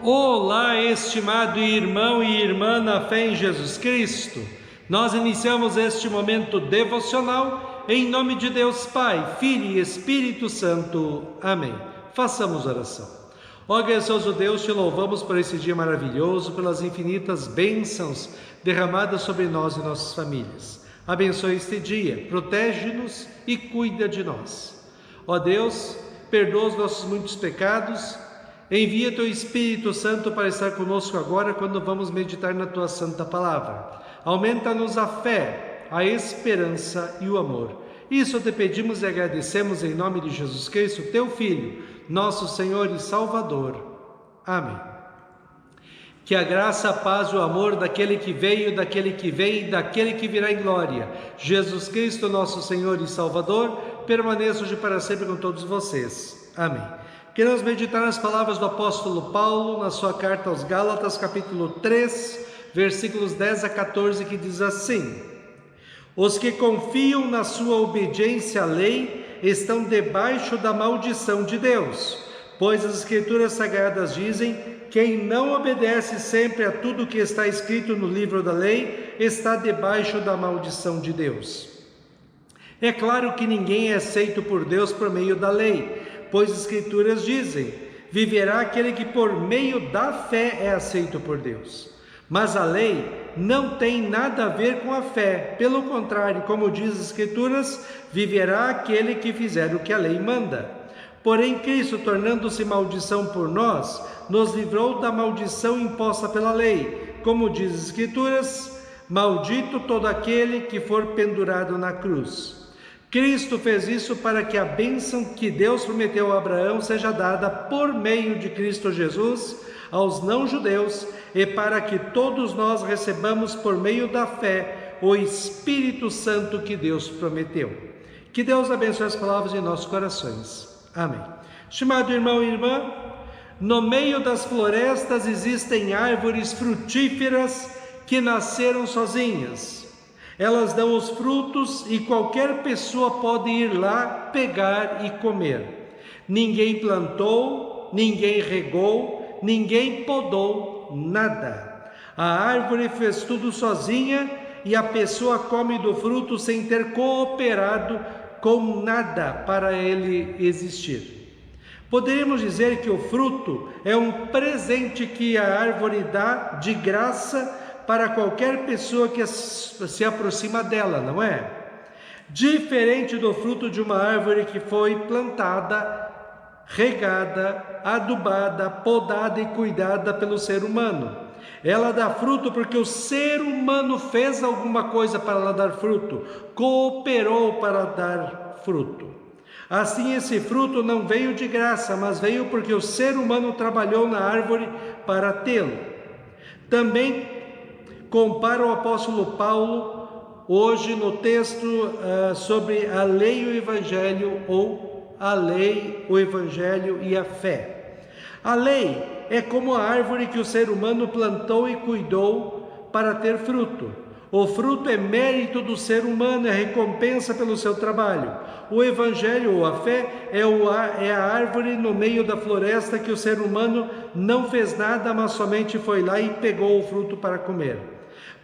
Olá, estimado irmão e irmã na fé em Jesus Cristo. Nós iniciamos este momento devocional em nome de Deus Pai, Filho e Espírito Santo. Amém. Façamos oração. Ó gracioso Deus, te louvamos por esse dia maravilhoso, pelas infinitas bênçãos derramadas sobre nós e nossas famílias. Abençoe este dia, protege-nos e cuida de nós. Ó Deus, perdoa os nossos muitos pecados. Envia Teu Espírito Santo para estar conosco agora quando vamos meditar na Tua Santa Palavra. Aumenta-nos a fé, a esperança e o amor. Isso te pedimos e agradecemos em nome de Jesus Cristo, Teu Filho, nosso Senhor e Salvador. Amém. Que a graça, a paz e o amor daquele que veio, daquele que vem e daquele que virá em glória, Jesus Cristo, nosso Senhor e Salvador, permaneça hoje para sempre com todos vocês. Amém. Queremos meditar nas palavras do apóstolo Paulo, na sua carta aos Gálatas, capítulo 3, versículos 10 a 14, que diz assim: Os que confiam na sua obediência à lei estão debaixo da maldição de Deus, pois as Escrituras Sagradas dizem: quem não obedece sempre a tudo o que está escrito no livro da lei está debaixo da maldição de Deus. É claro que ninguém é aceito por Deus por meio da lei, pois as Escrituras dizem: viverá aquele que por meio da fé é aceito por Deus. Mas a lei não tem nada a ver com a fé, pelo contrário, como diz as Escrituras, viverá aquele que fizer o que a lei manda. Porém Cristo, tornando-se maldição por nós, nos livrou da maldição imposta pela lei, como diz as Escrituras: maldito todo aquele que for pendurado na cruz. Cristo fez isso para que a bênção que Deus prometeu a Abraão seja dada por meio de Cristo Jesus aos não-judeus e para que todos nós recebamos por meio da fé o Espírito Santo que Deus prometeu. Que Deus abençoe as palavras em nossos corações. Amém. Estimado irmão e irmã, no meio das florestas existem árvores frutíferas que nasceram sozinhas. Elas dão os frutos e qualquer pessoa pode ir lá pegar e comer. Ninguém plantou, ninguém regou, ninguém podou, nada. A árvore fez tudo sozinha e a pessoa come do fruto sem ter cooperado com nada para ele existir. Poderíamos dizer que o fruto é um presente que a árvore dá de graça para qualquer pessoa que se aproxima dela, não é? Diferente do fruto de uma árvore que foi plantada, regada, adubada, podada e cuidada pelo ser humano. Ela dá fruto porque o ser humano fez alguma coisa para ela dar fruto, cooperou para dar fruto. Assim, esse fruto não veio de graça, mas veio porque o ser humano trabalhou na árvore para tê-lo. Também compara o apóstolo Paulo hoje no texto sobre a lei e o evangelho, ou a lei, o evangelho e a fé. A lei é como a árvore que o ser humano plantou e cuidou para ter fruto. O fruto é mérito do ser humano, é recompensa pelo seu trabalho. O evangelho ou a fé é a árvore no meio da floresta que o ser humano não fez nada, mas somente foi lá e pegou o fruto para comer.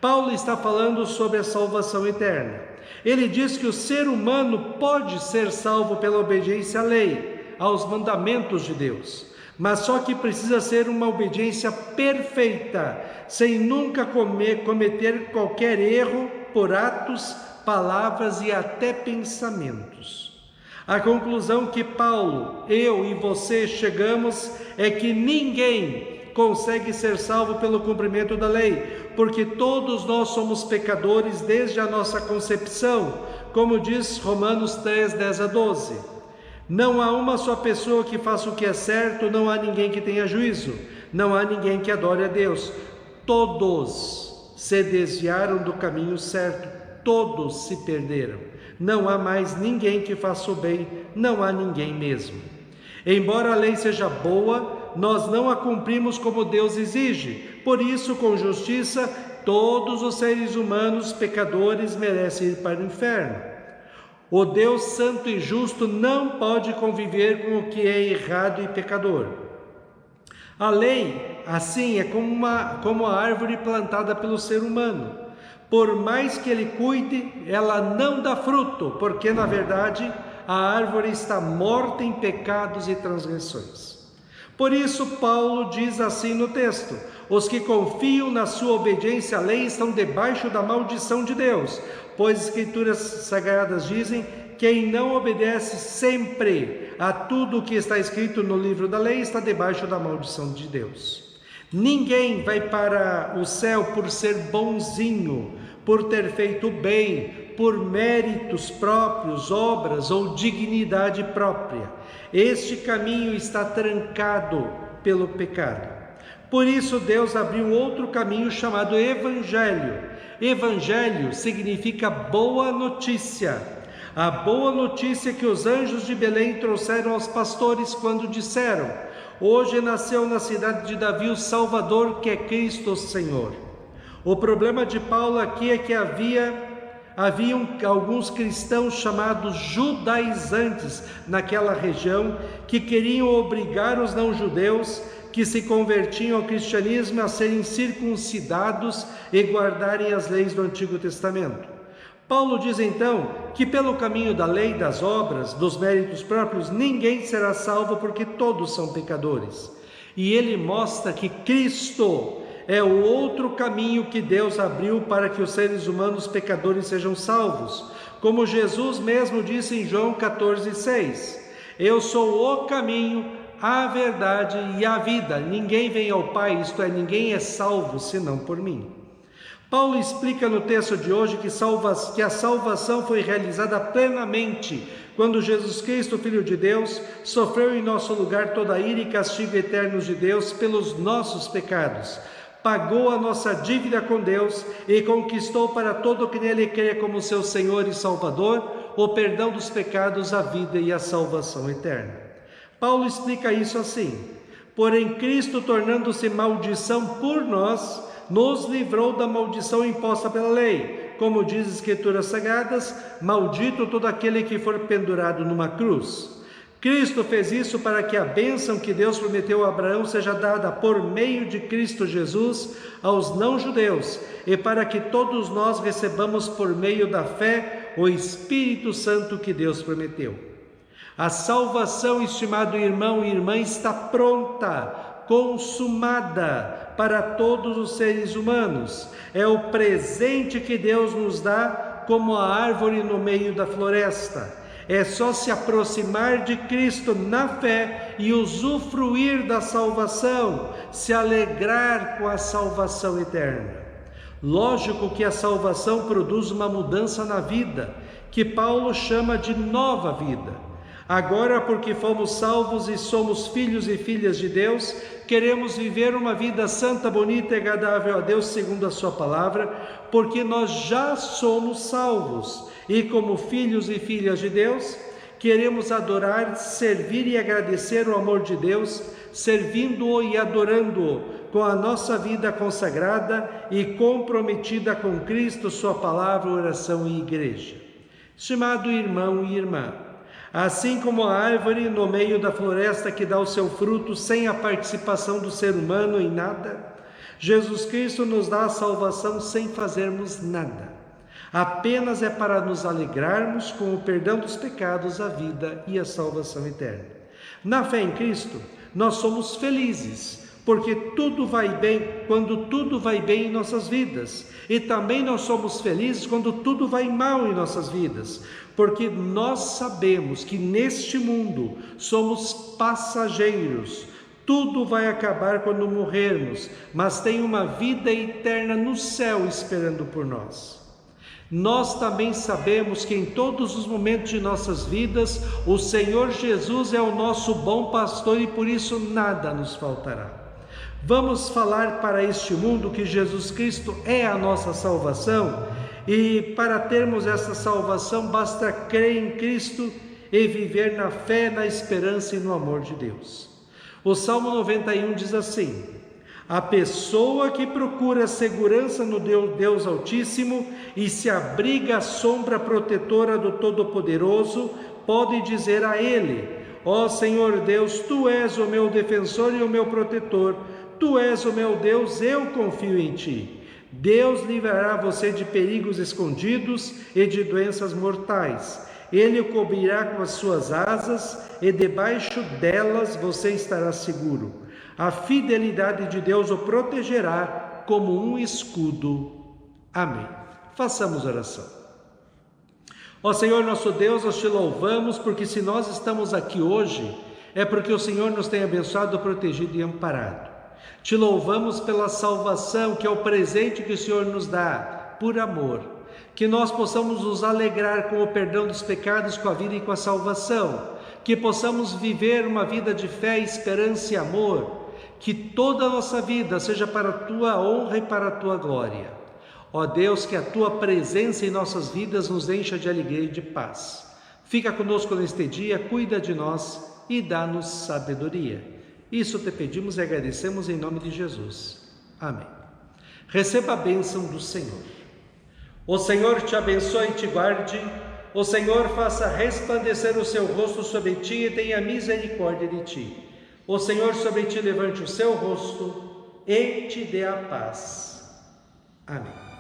Paulo está falando sobre a salvação eterna. Ele diz que o ser humano pode ser salvo pela obediência à lei, aos mandamentos de Deus, mas só que precisa ser uma obediência perfeita, sem nunca cometer qualquer erro por atos, palavras e até pensamentos. A conclusão que Paulo, eu e você chegamos é que ninguém consegue ser salvo pelo cumprimento da lei, porque todos nós somos pecadores desde a nossa concepção, como diz Romanos 3, 10 a 12. Não há uma só pessoa que faça o que é certo, não há ninguém que tenha juízo, não há ninguém que adore a Deus. Todos se desviaram do caminho certo, todos se perderam. Não há mais ninguém que faça o bem, não há ninguém mesmo. Embora a lei seja boa, nós não a cumprimos como Deus exige. Por isso, com justiça, todos os seres humanos pecadores merecem ir para o inferno. O Deus santo e justo não pode conviver com o que é errado e pecador. A lei assim, é como a árvore plantada pelo ser humano. Por mais que ele cuide, ela não dá fruto, porque na verdade a árvore está morta em pecados e transgressões. Por isso Paulo diz assim no texto: os que confiam na sua obediência à lei estão debaixo da maldição de Deus, pois as Escrituras Sagradas dizem: quem não obedece sempre a tudo o que está escrito no livro da lei está debaixo da maldição de Deus. Ninguém vai para o céu por ser bonzinho, por ter feito bem, por méritos próprios, obras ou dignidade própria. Este caminho está trancado pelo pecado. Por isso Deus abriu outro caminho chamado Evangelho. Evangelho significa boa notícia. A boa notícia que os anjos de Belém trouxeram aos pastores quando disseram: hoje nasceu na cidade de Davi o Salvador, que é Cristo o Senhor. O problema de Paulo aqui é que haviam alguns cristãos chamados judaizantes naquela região que queriam obrigar os não-judeus que se convertiam ao cristianismo a serem circuncidados e guardarem as leis do Antigo Testamento. Paulo diz então que pelo caminho da lei, das obras, dos méritos próprios, ninguém será salvo porque todos são pecadores. E ele mostra que Cristo é o outro caminho que Deus abriu para que os seres humanos pecadores sejam salvos. Como Jesus mesmo disse em João 14,6: eu sou o caminho, a verdade e a vida. Ninguém vem ao Pai, isto é, ninguém é salvo senão por mim. Paulo explica no texto de hoje que a salvação foi realizada plenamente quando Jesus Cristo, Filho de Deus, sofreu em nosso lugar toda a ira e castigo eternos de Deus pelos nossos pecados, pagou a nossa dívida com Deus e conquistou para todo que nele crê como seu Senhor e Salvador o perdão dos pecados, a vida e a salvação eterna. Paulo explica isso assim: porém Cristo, tornando-se maldição por nós, nos livrou da maldição imposta pela lei. Como diz as Escrituras Sagradas: maldito todo aquele que for pendurado numa cruz. Cristo fez isso para que a bênção que Deus prometeu a Abraão seja dada por meio de Cristo Jesus aos não-judeus, e para que todos nós recebamos por meio da fé o Espírito Santo que Deus prometeu. A salvação, estimado irmão e irmã, está pronta, consumada para todos os seres humanos. É o presente que Deus nos dá como a árvore no meio da floresta. É só se aproximar de Cristo na fé e usufruir da salvação, se alegrar com a salvação eterna. Lógico que a salvação produz uma mudança na vida, que Paulo chama de nova vida. Agora, porque fomos salvos e somos filhos e filhas de Deus, queremos viver uma vida santa, bonita e agradável a Deus segundo a sua palavra, porque nós já somos salvos e como filhos e filhas de Deus, queremos adorar, servir e agradecer o amor de Deus, servindo-o e adorando-o com a nossa vida consagrada e comprometida com Cristo, sua palavra, oração e igreja. Estimado irmão e irmã, assim como a árvore no meio da floresta que dá o seu fruto sem a participação do ser humano em nada, Jesus Cristo nos dá a salvação sem fazermos nada. Apenas é para nos alegrarmos com o perdão dos pecados, a vida e a salvação eterna. Na fé em Cristo, nós somos felizes, porque tudo vai bem quando tudo vai bem em nossas vidas. E também nós somos felizes quando tudo vai mal em nossas vidas, porque nós sabemos que neste mundo somos passageiros. Tudo vai acabar quando morrermos, mas tem uma vida eterna no céu esperando por nós. Nós também sabemos que em todos os momentos de nossas vidas, o Senhor Jesus é o nosso bom pastor e por isso nada nos faltará. Vamos falar para este mundo que Jesus Cristo é a nossa salvação, e para termos essa salvação basta crer em Cristo e viver na fé, na esperança e no amor de Deus. O Salmo 91 diz assim: a pessoa que procura segurança no Deus Altíssimo e se abriga à sombra protetora do Todo-Poderoso, pode dizer a Ele: ó Senhor Deus, Tu és o meu defensor e o meu protetor, Tu és o meu Deus, eu confio em ti. Deus livrará você de perigos escondidos e de doenças mortais. Ele o cobrirá com as suas asas e debaixo delas você estará seguro. A fidelidade de Deus o protegerá como um escudo. Amém. Façamos oração. Ó Senhor nosso Deus, nós te louvamos porque se nós estamos aqui hoje, é porque o Senhor nos tem abençoado, protegido e amparado. Te louvamos pela salvação, que é o presente que o Senhor nos dá, por amor. Que nós possamos nos alegrar com o perdão dos pecados, com a vida e com a salvação. Que possamos viver uma vida de fé, esperança e amor. Que toda a nossa vida seja para a Tua honra e para a Tua glória. Ó Deus, que a Tua presença em nossas vidas nos encha de alegria e de paz. Fica conosco neste dia, cuida de nós e dá-nos sabedoria. Isso te pedimos e agradecemos em nome de Jesus. Amém. Receba a bênção do Senhor. O Senhor te abençoe e te guarde. O Senhor faça resplandecer o seu rosto sobre ti e tenha misericórdia de ti. O Senhor sobre ti levante o seu rosto e te dê a paz. Amém.